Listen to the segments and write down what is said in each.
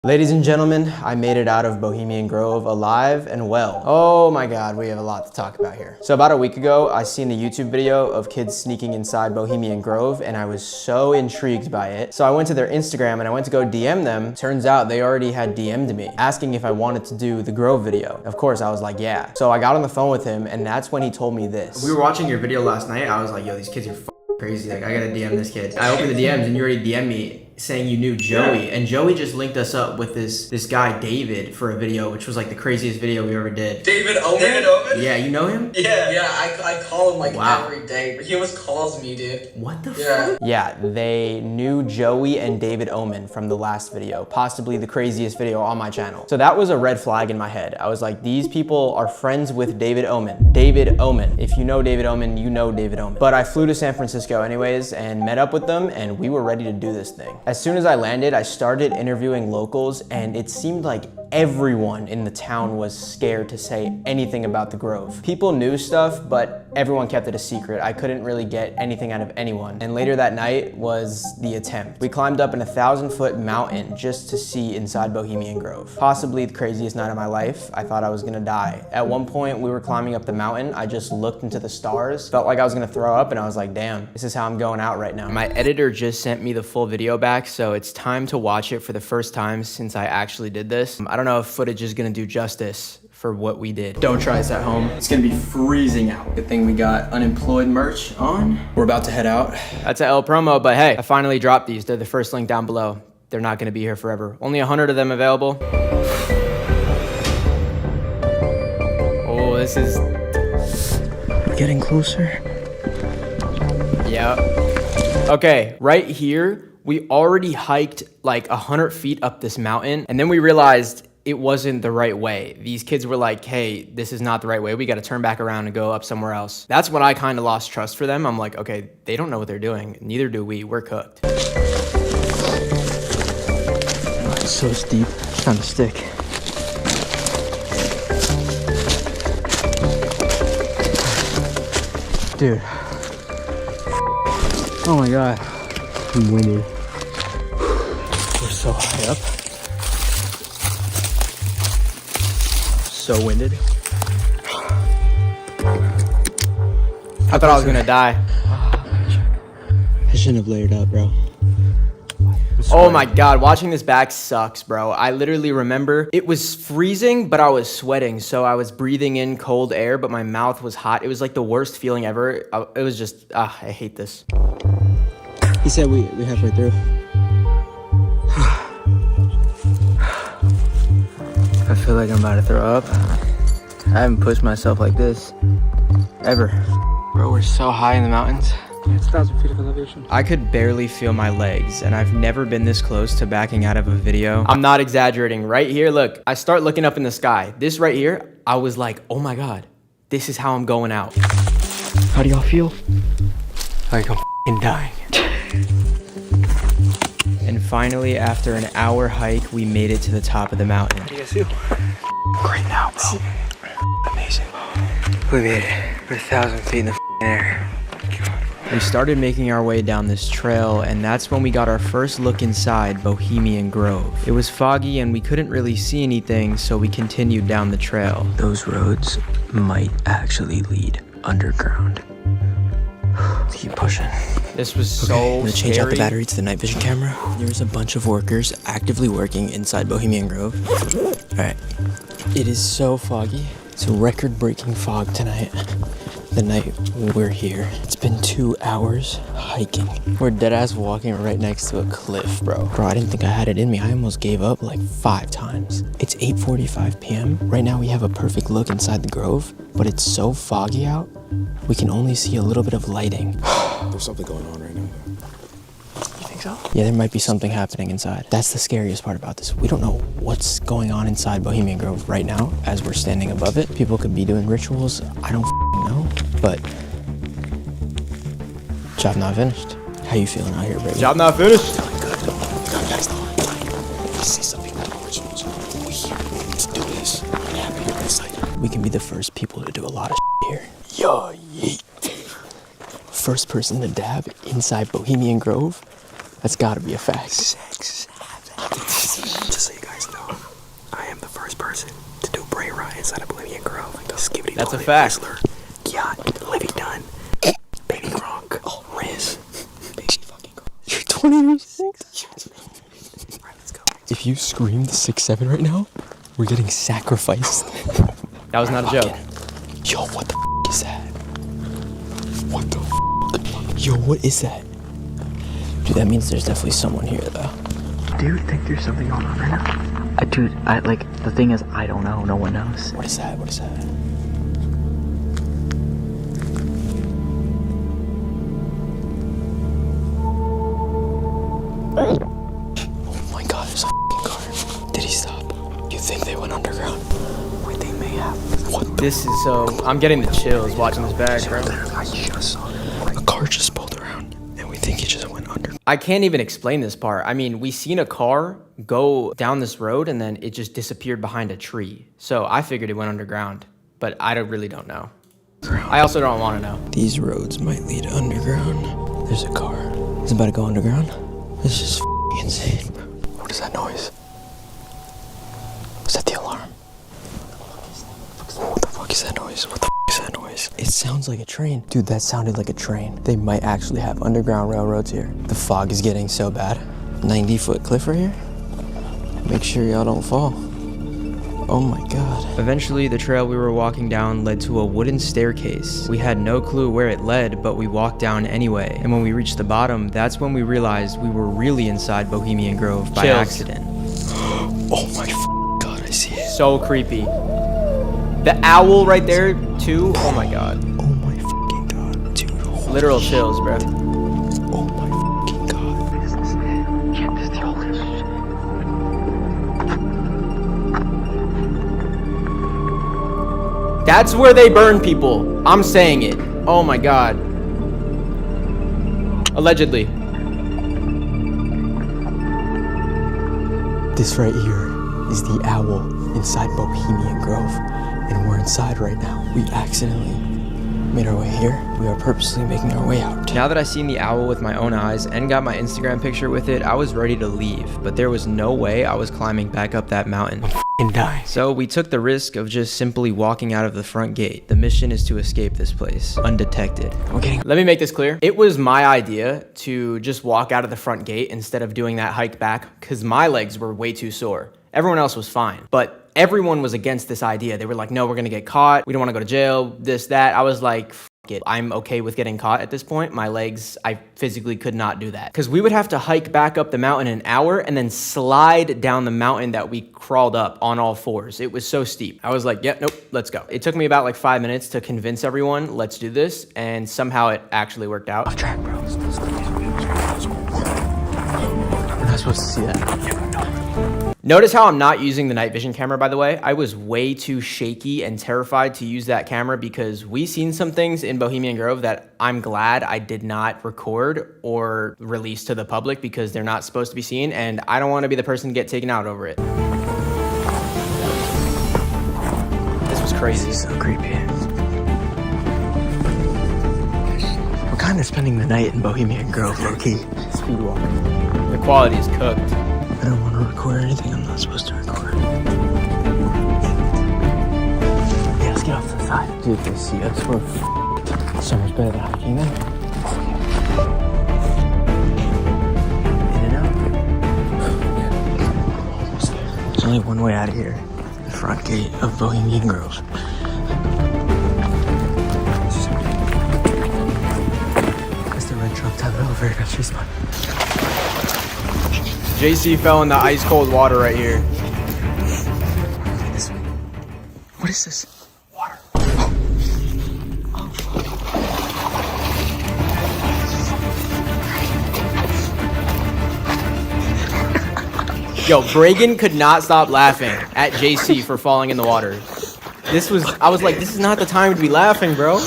Ladies and gentlemen, I made it out of Bohemian Grove alive and well. Oh my God, we have a lot to talk about here. So about a week ago, I seen a YouTube video of kids sneaking inside Bohemian Grove and I was so intrigued by it. So I went to their Instagram and I went to go DM them. Turns out they already had DM'd me asking if I wanted to do the Grove video. Of course, I was like, yeah. So I got on the phone with him and that's when he told me this. We were watching your video last night. I was like, yo, these kids are crazy. Like, I gotta DM this kid. I opened the DMs and you already DM'd me saying you knew Joey, and Joey just linked us up with this guy David for a video, which was like the craziest video we ever did. David Omen? Yeah, you know him? Yeah, I call him like every day, but he always calls me, dude. What the fuck? Yeah, they knew Joey and David Omen from the last video, possibly the craziest video on my channel. So that was a red flag in my head. I was like, these people are friends with David Omen. David Omen. If you know David Omen, you know David Omen. But I flew to San Francisco anyways and met up with them and we were ready to do this thing. As soon as I landed, I started interviewing locals and it seemed like everyone in the town was scared to say anything about the Grove. People knew stuff, but everyone kept it a secret. I couldn't really get anything out of anyone. And later that night was the attempt. We climbed up an 1,000-foot mountain just to see inside Bohemian Grove. Possibly the craziest night of my life. I thought I was gonna die. At one point, we were climbing up the mountain. I just looked into the stars, felt like I was gonna throw up, and I was like, damn, this is how I'm going out right now. My editor just sent me the full video back, so it's time to watch it for the first time since I actually did this. I don't know if footage is gonna do justice for what we did. Don't try this at home. It's gonna be freezing out. Good thing we got unemployed merch on. We're about to head out. That's a L promo, but hey, I finally dropped these. They're the first link down below. They're not gonna be here forever. Only 100 of them available. Oh, this is getting closer. Yeah. Okay, right here, we already hiked like 100 feet up this mountain, and then we realized it wasn't the right way. These kids were like, hey, this is not the right way. We got to turn back around and go up somewhere else. That's when I kind of lost trust for them. I'm like, okay, they don't know what they're doing. Neither do we. We're cooked. Oh, it's so steep. It's trying to stick. Dude. Oh my God. I'm winning. We're so high up. So winded. I thought I was gonna die. I shouldn't have layered up, bro. Oh my God, watching this back sucks, bro. I literally remember it was freezing, but I was sweating. So I was breathing in cold air, but my mouth was hot. It was like the worst feeling ever. It was just, I hate this. He said we halfway through. I feel like I'm about to throw up. I haven't pushed myself like this ever. Bro, we're so high in the mountains. Yeah, it's 1,000 feet of elevation. I could barely feel my legs, and I've never been this close to backing out of a video. I'm not exaggerating. Right here, look, I start looking up in the sky. This right here, I was like, oh my God, this is how I'm going out. How do y'all feel? Like I'm f***ing dying. And finally, after an hour hike, we made it to the top of the mountain. How do you guys feel? Great now, bro. Amazing. We made it. We're 1,000 feet in the air. We started making our way down this trail, and that's when we got our first look inside Bohemian Grove. It was foggy and we couldn't really see anything, so we continued down the trail. Those roads might actually lead underground. Keep pushing. This was so scary. I'm gonna change out the battery to the night vision camera. There's a bunch of workers actively working inside Bohemian Grove. All right. It is so foggy. It's a record-breaking fog tonight. The night we're here. It's been 2 hours hiking. We're dead-ass walking right next to a cliff, bro. Bro, I didn't think I had it in me. I almost gave up like 5 times. It's 8:45 p.m. Right now we have a perfect look inside the Grove, but it's so foggy out, we can only see a little bit of lighting. There's something going on right now. You think so? Yeah, there might be something happening inside. That's the scariest part about this. We don't know what's going on inside Bohemian Grove right now as we're standing above it. People could be doing rituals. I don't know, but job not finished. How you feeling out here, baby? Job not finished. Feeling good. Guys, I see some people doing rituals. We here. Let's do this. I'm happy you're excited. We can be the first people to do a lot of here. Yo, yeet. First person to dab inside Bohemian Grove. That's gotta be a fact. Sex. Just so you guys That's a fact. Yacht, Livy Dunn, Baby Gronk, Riz, Baby fucking Gronk. You're 20 years old? Alright, let's go. If you scream the 6'7" right now, we're getting sacrificed. That was not a joke. Yo, what the is that? What the Yo, what is that? Dude, that means there's definitely someone here, though. Do you think there's something going on right now? Dude, the thing is, I don't know. No one knows. What is that? What is that? Oh my god, there's a car. Did he stop? You think they went underground? Wait, they may have. What? This is so... I'm getting the chills watching this bag, bro. I just saw it. A car just pulled around, and we think he just went under. I can't even explain this part. I mean, we seen a car go down this road, and then it just disappeared behind a tree. So I figured it went underground, but I really don't know. I also don't want to know. These roads might lead underground. There's a car. It's about to go underground. This is f***ing insane. What is that noise? Was that the alarm? What the fuck is that noise? What the f*** is that noise? It sounds like a train. Dude, that sounded like a train. They might actually have underground railroads here. The fog is getting so bad. 90-foot cliff right here. Make sure y'all don't fall. Oh my god. Eventually, the trail we were walking down led to a wooden staircase. We had no clue where it led, but we walked down anyway. And when we reached the bottom, that's when we realized we were really inside Bohemian Grove by accident. Oh my god, I see it. So creepy. The owl right there, too. Oh my god. Oh my fucking god, dude. Holy Literal chills, bro. Oh my fucking god. That's where they burn people. I'm saying it. Oh my god. Allegedly. This right here is the owl inside Bohemian Grove, and we're inside right now. We accidentally made our way here. We are purposely making our way out. Now that I seen the owl with my own eyes and got my Instagram picture with it, I was ready to leave, but there was no way I was climbing back up that mountain. And die. So we took the risk of just simply walking out of the front gate. The mission is to escape this place undetected. Okay. Let me make this clear. It was my idea to just walk out of the front gate instead of doing that hike back because my legs were way too sore. Everyone else was fine, but everyone was against this idea. They were like, no, we're gonna get caught. We don't wanna go to jail, this, that. I was like, f it. I'm okay with getting caught at this point. My legs, I physically could not do that. Because we would have to hike back up the mountain an hour and then slide down the mountain that we crawled up on all fours. It was so steep. I was like, yep, nope, let's go. It took me about like 5 minutes to convince everyone, let's do this. And somehow it actually worked out. Off track, bro. We're not supposed to see that. Notice how I'm not using the night vision camera, by the way. I was way too shaky and terrified to use that camera because we seen some things in Bohemian Grove that I'm glad I did not record or release to the public because they're not supposed to be seen, and I don't want to be the person to get taken out over it. This was crazy. This is so creepy. We're kind of spending the night in Bohemian Grove, low-key. Speed walk. The quality is cooked. I don't want to record anything I'm not supposed to record. Yeah, let's get off to the side. Dude, if they see us, we're so much better than hiking then. In and out. Almost there. There's only one way out of here. The front gate of Bohemian Grove. That's the red truck type of elevator got tree spot. JC fell in the ice cold water right here. What is this? Water. Yo, Bragan could not stop laughing at JC for falling in the water. I was like, this is not the time to be laughing, bro.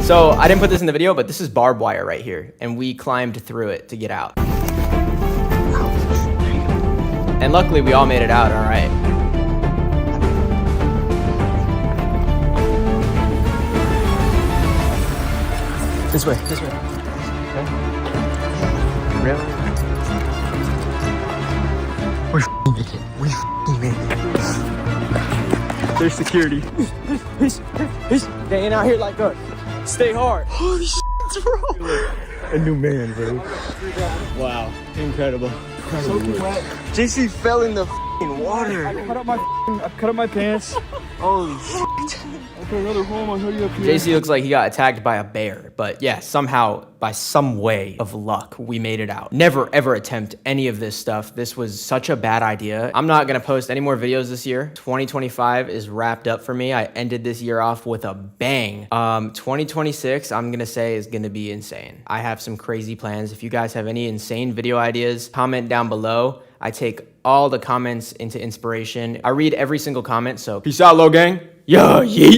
So I didn't put this in the video, but this is barbed wire right here, and we climbed through it to get out. And luckily we all made it out all right. This way, this way. Okay. Really? We f***ing made it. We f***ing me. There's security. They ain't out here like us. Stay hard. Holy shit, bro. A new man, bro. Wow, incredible. JC fell in the water. I cut up my pants. Holy shit. Okay, another home. I'll hurry up here. JC looks like he got attacked by a bear, but yeah, somehow, by some way of luck, we made it out. Never ever attempt any of this stuff. This was such a bad idea. I'm not gonna post any more videos this year. 2025 is wrapped up for me. I ended this year off with a bang. 2026, I'm gonna say, is gonna be insane. I have some crazy plans. If you guys have any insane video ideas, comment down below. I take all the comments into inspiration. I read every single comment, so peace out, Low Gang. Yeah, yeet.